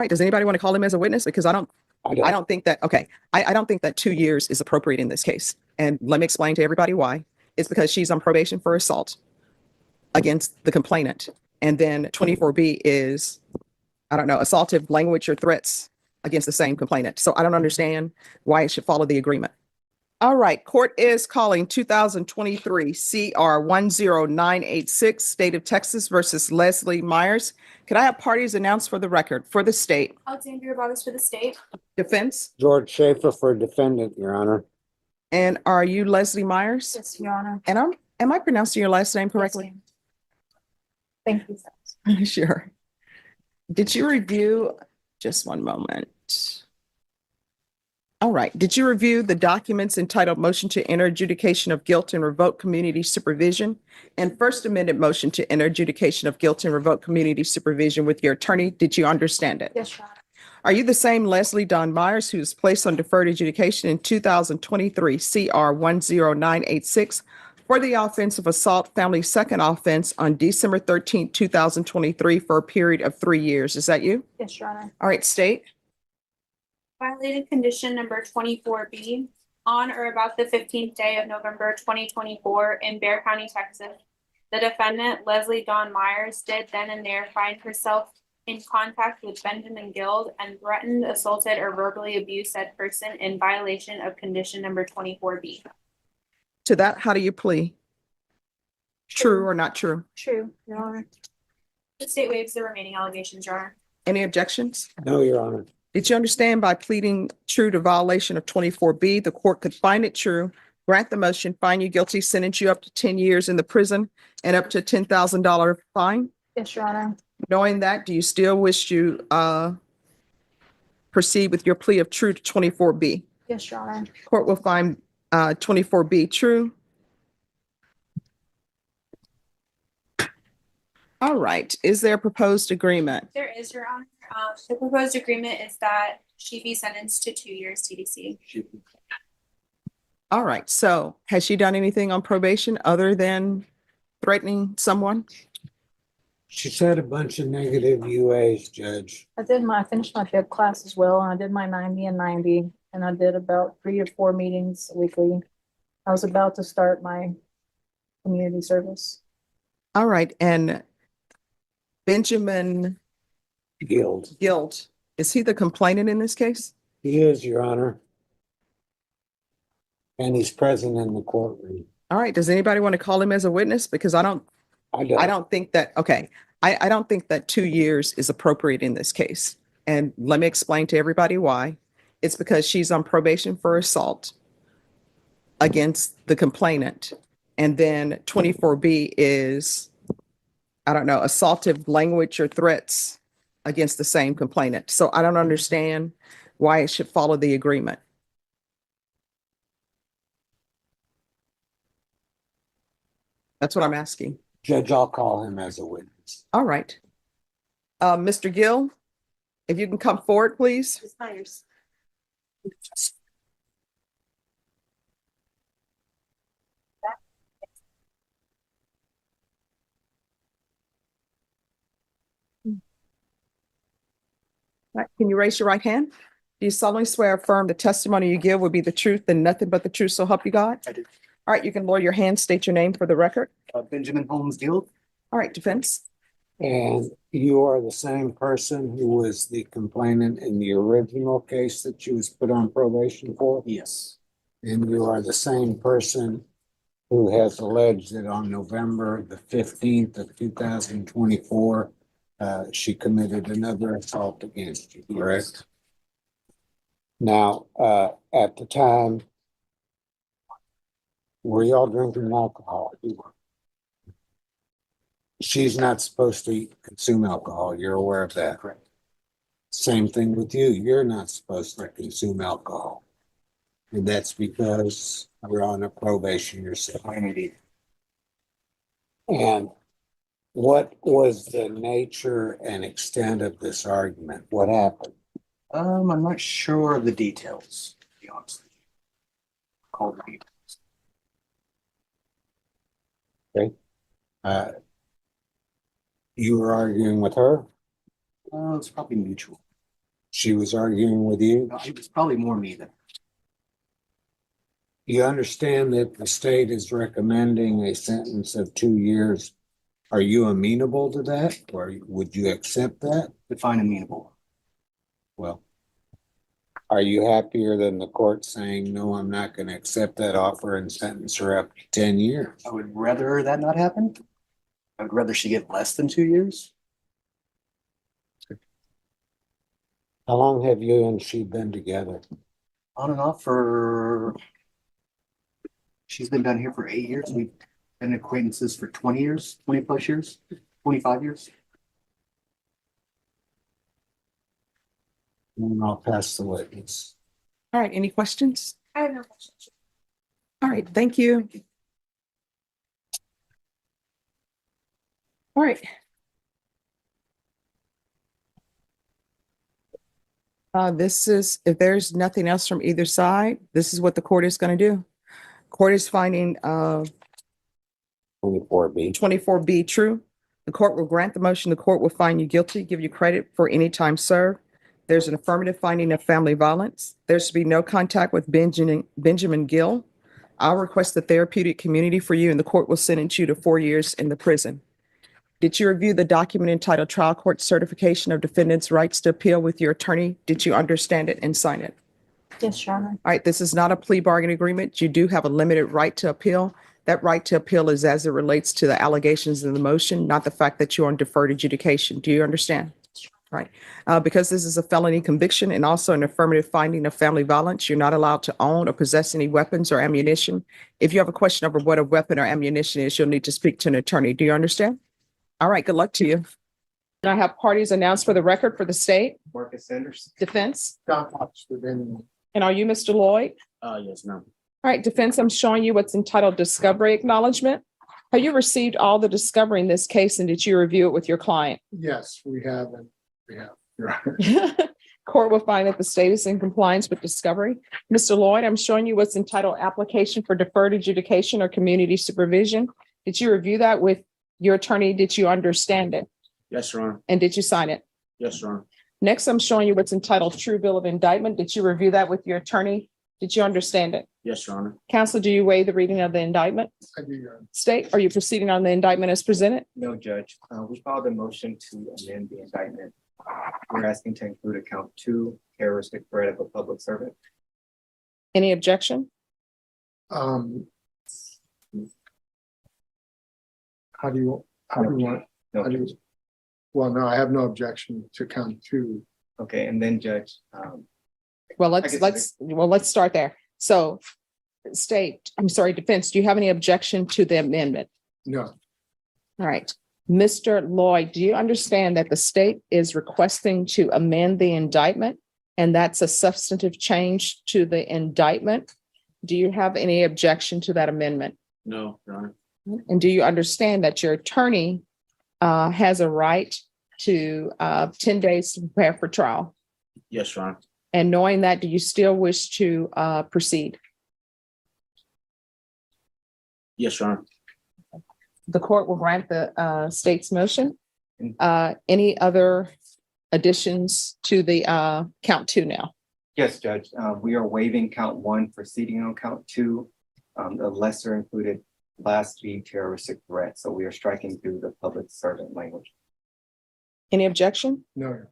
Right, does anybody want to call him as a witness? Because I don't think that, okay, I don't think that 2 years is appropriate in this case. And let me explain to everybody why. It's because she's on probation for assault against the complainant. And then 24B is, I don't know, assaultive language or threats against the same complainant. So I don't understand why it should follow the agreement. All right, court is calling 2023 CR 10986, State of Texas versus Leslie Myers. Could I have parties announced for the record for the state? Alexandria Bogus for the state. Defense? George Schaefer for defendant, Your Honor. And are you Leslie Myers? Yes, Your Honor. And am I pronouncing your last name correctly? Yes, thank you. Sure. Did you review, just one moment. All right. Did you review the documents entitled Motion to Enter Adjudication of Guilt and Revoke Community Supervision and First Amendment Motion to Enter Adjudication of Guilt and Revoke Community Supervision with your attorney? Did you understand it? Yes, Your Honor. Are you the same Leslie Dawn Myers who was placed on deferred adjudication in 2023 CR 10986 for the offense of assault family second offense on December 13, 2023 for a period of 3 years? Is that you? Yes, Your Honor. All right, state. Violated condition number 24B on or about the 15th day of November 2024 in Bexar County, Texas. The defendant, Leslie Dawn Myers, did then and there find herself in contact with Benjamin Gild and threatened, assaulted, or verbally abused said person in violation of condition number 24B. To that, how do you plea? True or not true? True, Your Honor. The state waives the remaining allegations, Your Honor. Any objections? No, Your Honor. Did you understand by pleading true to violation of 24B, the court could find it true, grant the motion, find you guilty, sentence you up to 10 years in the prison and up to a $10,000 fine? Yes, Your Honor. Knowing that, do you still wish to proceed with your plea of true to 24B? Yes, Your Honor. Court will find 24B true. All right. Is there a proposed agreement? There is, Your Honor. The proposed agreement is that she be sentenced to 2 years TDC. All right. So has she done anything on probation other than threatening someone? She said a bunch of negative UAs, Judge. I finished my fifth class as well, and I did my 90 and 90, and I did about 3 to 4 meetings weekly. I was about to start my community service. All right. And Benjamin Gild. Gild, is he the complainant in this case? He is, Your Honor. And he's present in the courtroom. All right. Does anybody want to call him as a witness? Because I don't think that, okay. I don't think that 2 years is appropriate in this case. And let me explain to everybody why. It's because she's on probation for assault against the complainant. And then 24B is, I don't know, assaultive language or threats against the same complainant. So I don't understand why it should follow the agreement. That's what I'm asking. Judge, I'll call him as a witness. All right. Mr. Gill, if you can come forward, please. Ms. Myers. Right. Can you raise your right hand? Do you solemnly swear or affirm the testimony you give will be the truth and nothing but the truth, so help you God? I do. All right, you can lower your hand, state your name for the record. Benjamin Holmes Gild. All right, defense. And you are the same person who was the complainant in the original case that she was put on probation for? Yes. And you are the same person who has alleged that on November the 15th of 2024, she committed another assault against you, correct? Now, at the time, were y'all drinking alcohol? She's not supposed to consume alcohol. You're aware of that? Correct. Same thing with you. You're not supposed to consume alcohol. And that's because you're on a probation yourself. I am indeed. And what was the nature and extent of this argument? What happened? I'm not sure of the details, to be honest with you. Call the details. You were arguing with her? It's probably mutual. She was arguing with you. No, it was probably more me than. You understand that the state is recommending a sentence of 2 years. Are you amenable to that, or would you accept that? Define amenable. Well, are you happier than the court saying, no, I'm not going to accept that offer and sentence her up to 10 years? I would rather that not happen. I would rather she get less than 2 years. How long have you and she been together? On and off for. She's been down here for 8 years. We've been acquaintances for 20 years, 20 plus years, 25 years. And I'll pass the witness. All right, any questions? I have no questions. All right, thank you. All right. This is, if there's nothing else from either side, this is what the court is going to do. Court is finding 24B. 24B true. The court will grant the motion. The court will find you guilty, give you credit for any time served. There's an affirmative finding of family violence. There should be no contact with Benjamin Gill. I'll request the therapeutic community for you, and the court will sentence you to 4 years in the prison. Did you review the document entitled Trial Court Certification of Defendant's Rights to Appeal with your attorney? Did you understand it and sign it? Yes, Your Honor. All right, this is not a plea bargain agreement. You do have a limited right to appeal. That right to appeal is as it relates to the allegations in the motion, not the fact that you're on deferred adjudication. Do you understand? Right. Because this is a felony conviction and also an affirmative finding of family violence, you're not allowed to own or possess any weapons or ammunition. If you have a question over what a weapon or ammunition is, you'll need to speak to an attorney. Do you understand? All right, good luck to you. And I have parties announced for the record for the state, Marcus Sanders. defense. John Oxford and. And are you Mr. Lloyd? Yes, ma'am. All right, defense, I'm showing you what's entitled discovery acknowledgement. Have you received all the discovery in this case and did you review it with your client? Yes, we have, and we have. Your Honor. Court will find that the state is in compliance with discovery. Mr. Lloyd, I'm showing you what's entitled application for deferred adjudication or community supervision. Did you review that with your attorney? Did you understand it? Yes, Your Honor. And did you sign it? Yes, Your Honor. Next, I'm showing you what's entitled true bill of indictment. Did you review that with your attorney? Did you understand it? Yes, Your Honor. Counsel, do you waive the reading of the indictment? I do, Your Honor. State, are you proceeding on the indictment as presented? No, Judge. We filed a motion to amend the indictment. We're asking to include account 2, terroristic threat of a public servant. Any objection? How do you want? No, How do you- Judge. Well, no, I have no objection to count 2. Okay, and then Judge, Well, I guess let's start there. So defense, do you have any objection to the amendment? No, All right. Mr. Lloyd, do you understand that the state is requesting to amend the indictment? And that's a substantive change to the indictment? Do you have any objection to that amendment? No, Your Honor. And do you understand that your attorney has a right to 10 days to prepare for trial? Yes, Your Honor. And knowing that, do you still wish to proceed? Yes, Your Honor. The court will grant the state's motion. Any other additions to the count 2 now? yes, Judge, we are waiving count 1, proceeding on count 2. The lesser included class B terroristic threat. So we are striking through the public servant language. Any objection? no.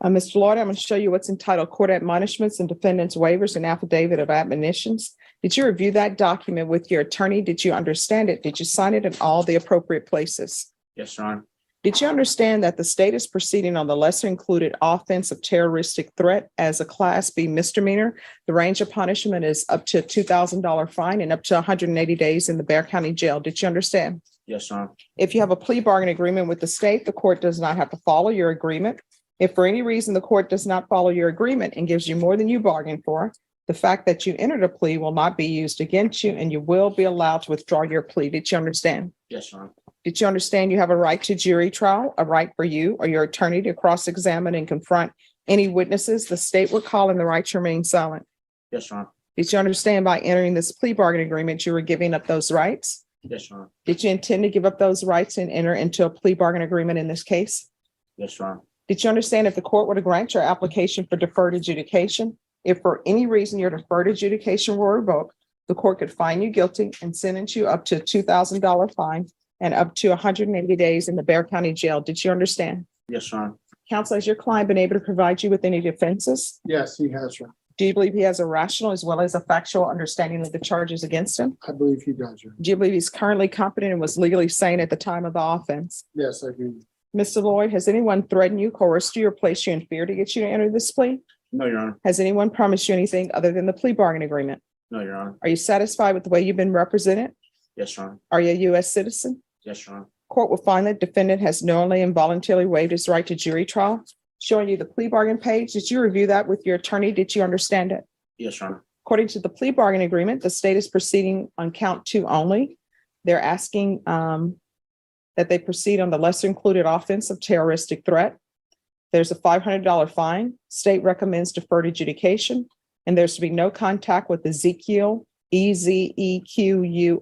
Mr. Lloyd, I'm going to show you what's entitled Court Admonishments and Defendants Waivers and Affidavit of Admonitions. Did you review that document with your attorney? Did you understand it? Did you sign it in all the appropriate places? Yes, Your Honor. Did you understand that the state is proceeding on the lesser included offense of terroristic threat as a Class B misdemeanor? The range of punishment is up to a $2,000 fine and up to 180 days in the Bexar County Jail. Did you understand? Yes, Your Honor. If you have a plea bargain agreement with the state, the court does not have to follow your agreement. If for any reason the court does not follow your agreement and gives you more than you bargained for, the fact that you entered a plea will not be used against you and you will be allowed to withdraw your plea. Did you understand? Yes, Your Honor. Did you understand you have a right to jury trial, a right for you or your attorney to cross-examine and confront any witnesses the state would call and the right to remain silent? Yes, Your Honor. Did you understand by entering this plea bargaining agreement, you were giving up those rights? Yes, Your Honor. Did you intend to give up those rights and enter into a plea bargaining agreement in this case? Yes, Your Honor. Did you understand if the court were to grant your application for deferred adjudication, if for any reason your deferred adjudication were revoked, the court could find you guilty and sentence you up to a $2,000 fine and up to 180 days in the Bear County Jail? Did you understand? Yes, Your Honor. Counsel, has your client been able to provide you with any defenses? Yes, he has, Your Honor. Do you believe he has a rational as well as a factual understanding of the charges against him? I believe he does, Your Honor. Do you believe he's currently competent and was legally sane at the time of the offense? Yes, I do. Mr. Lloyd, has anyone threatened you, coerced you, or placed you in fear to get you to enter this plea? No, Your Honor. Has anyone promised you anything other than the plea bargain agreement? No, Your Honor. Are you satisfied with the way you've been represented? Yes, Your Honor. Are you a U.S. citizen? Yes, Your Honor. Court will find that defendant has knowingly and voluntarily waived his right to jury trial. Showing you the plea bargain page. Did you review that with your attorney? Did you understand it? Yes, Your Honor. According to the plea bargain agreement, the state is proceeding on count 2 only. They're asking that they proceed on the lesser included offense of terroristic threat. There's a $500 fine. State recommends deferred adjudication, and there's to be no contact with Ezekiel, Ezequiuiel,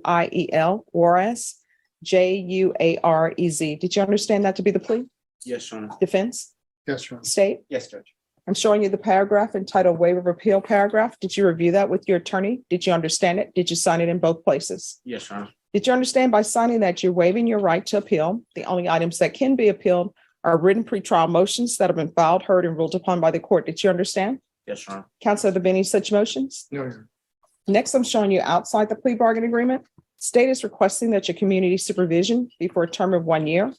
Juarez, Juarez. Did you understand that to be the plea? Yes, Your Honor. Defense? Yes, Your Honor. State? Yes, Judge. I'm showing you the paragraph entitled waiver of appeal paragraph. Did you review that with your attorney? Did you understand it? Did you sign it in both places? Yes, Your Honor. Did you understand by signing that you're waiving your right to appeal? The only items that can be appealed are written pretrial motions that have been filed, heard, and ruled upon by the court. Did you understand? Yes, Your Honor. Counsel, have there been any such motions? No, Your Honor. Next, I'm showing you outside the plea bargain agreement. State is requesting that your community supervision be for a term of 1 year.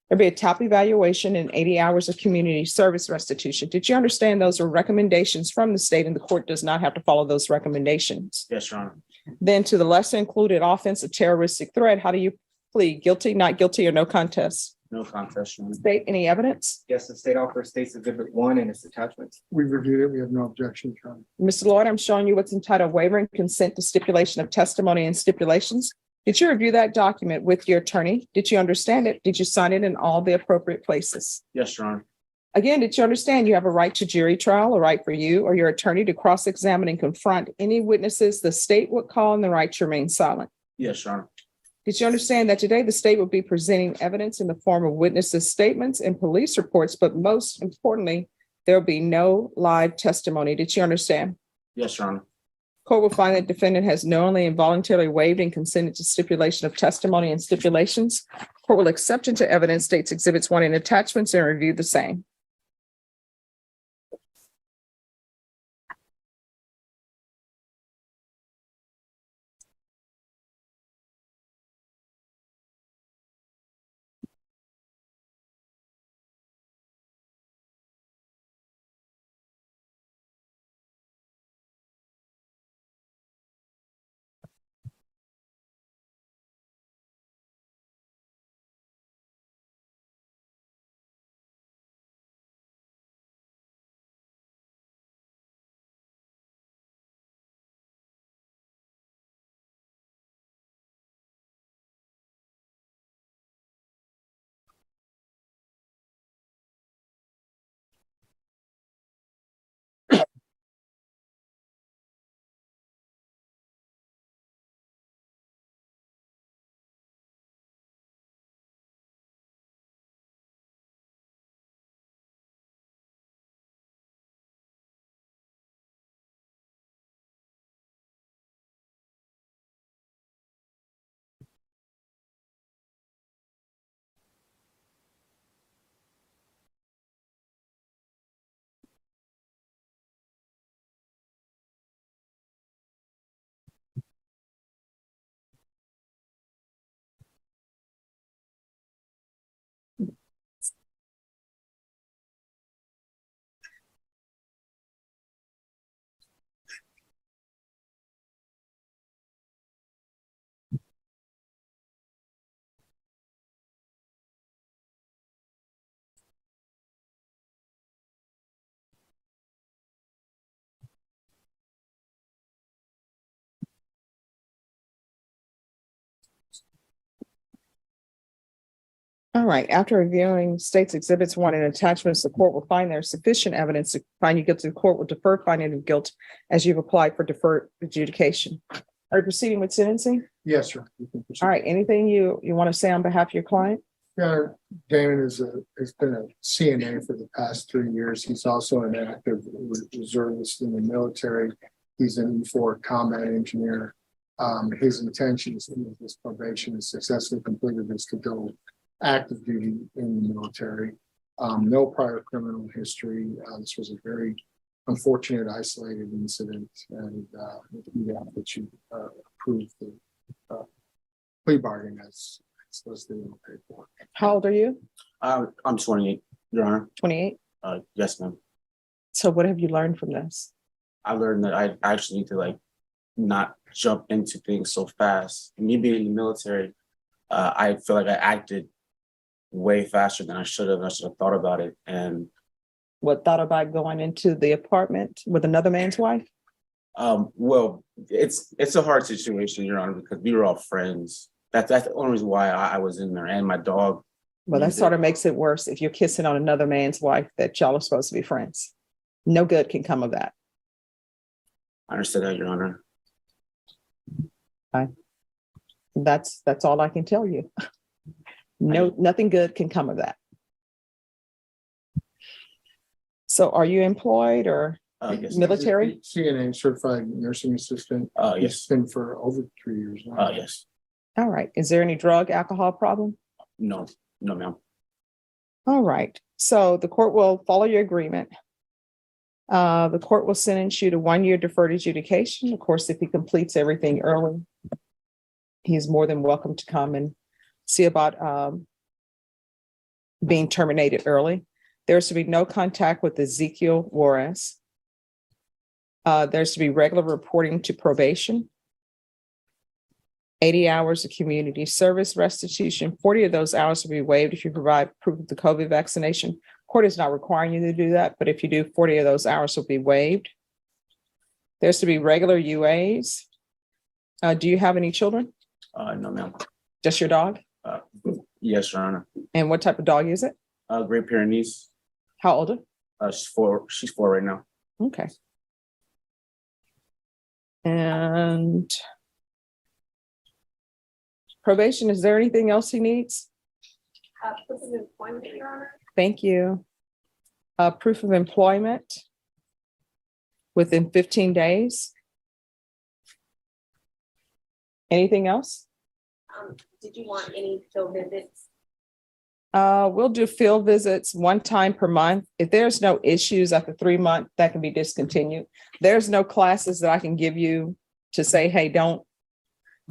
There'll be a top evaluation and 80 hours of community service restitution. Did you understand those are recommendations from the state and the court does not have to follow those recommendations? Yes, Your Honor. Then to the lesser included offense of terroristic threat, how do you plead? Guilty, not guilty, or no contest? No contest, Your Honor. State, any evidence? Yes, the state offers State's Exhibit 1 and its attachments. We reviewed it. We have no objection, Your Honor. Mr. Lloyd, I'm showing you what's entitled waiver and consent to stipulation of testimony and stipulations. Did you review that document with your attorney? Did you understand it? Did you sign it in all the appropriate places? Yes, Your Honor. Again, did you understand you have a right to jury trial, a right for you or your attorney to cross-examine and confront any witnesses the state would call and the right to remain silent? Yes, Your Honor. Did you understand that today the state will be presenting evidence in the form of witnesses' statements and police reports, but most importantly, there will be no live testimony? Did you understand? Yes, Your Honor. Court will find that defendant has knowingly and voluntarily waived and consented to stipulation of testimony and stipulations. Court will accept into evidence State's Exhibits 1 and attachments and review the same. All right, after reviewing state's exhibits 1 and attachments, the court will find there's sufficient evidence to find you guilty. The court will defer finding of guilt as you've applied for deferred adjudication. Are you proceeding with sentencing? Yes, sir. You can proceed. All right, anything you want to say on behalf of your client? Yeah, Damon has been a CNA for the past 3 years. He's also an active reservist in the military. He's an E4 combat engineer. His intentions in his probation is successfully completed is to go active duty in the military. No prior criminal history. This was a very unfortunate, isolated incident, and we ask that you approve the plea bargain as listed in the paperwork. How old are you? I'm 28, Your Honor. 28? Yes, ma'am. So what have you learned from this? I learned that I actually need to like not jump into things so fast. Me being in the military, I feel like I acted way faster than I should have. I should have thought about it. And What, thought about going into the apartment with another man's wife? well, it's a hard situation, Your Honor, because we were all friends. That's the only reason why I was in there, and my dog. Well, that sort of makes it worse if you're kissing on another man's wife that y'all are supposed to be friends. No good can come of that. I understand that, Your Honor. That's all I can tell you. No, nothing good can come of that. So are you employed or Yes. military? CNA, certified nursing assistant. Yes. It's been for over 3 years now. Yes. All right. Is there any drug, alcohol problem? No, ma'am. All right. So the court will follow your agreement. The court will sentence you to 1 year deferred adjudication. Of course, if he completes everything early, he's more than welcome to come and see about being terminated early. There's to be no contact with Ezekiel Juarez. There's to be regular reporting to probation. 80 hours of community service restitution. 40 of those hours will be waived if you provide proof of the COVID vaccination. Court is not requiring you to do that, but if you do, 40 of those hours will be waived. There's to be regular UAs. Do you have any children? No, ma'am. Just your dog? Yes, Your Honor. And what type of dog is it? Great Pyrenees. How old? She's 4. She's 4 right now. Okay. And probation, is there anything else he needs? Proof of employment, Your Honor. Thank you. Proof of employment within 15 days. Anything else? Did you want any field visits? We'll do field visits 1 time per month. If there's no issues after 3 months, that can be discontinued. There's no classes that I can give you to say, hey, don't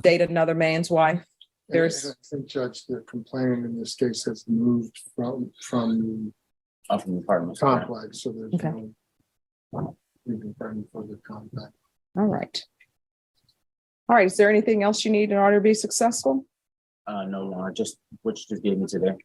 date another man's wife. There's- And I think, Judge, the complainant in this case has moved from From the apartment. the complex, so there's Okay. no even friendly for the contact. All right. All right, is there anything else you need in order to be successful? No, Your Honor, just what you just gave me today.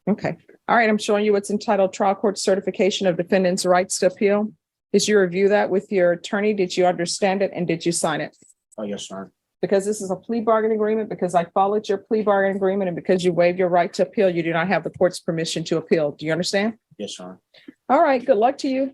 Okay. All right, I'm showing you what's entitled Trial Court Certification of Defendant's Rights to Appeal. Did you review that with your attorney? Did you understand it and did you sign it? Yes, Your Honor. Because this is a plea bargain agreement, because I followed your plea bargain agreement, and because you waived your right to appeal, you do not have the court's permission to appeal. Do you understand? Yes, Your Honor. All right, good luck to you.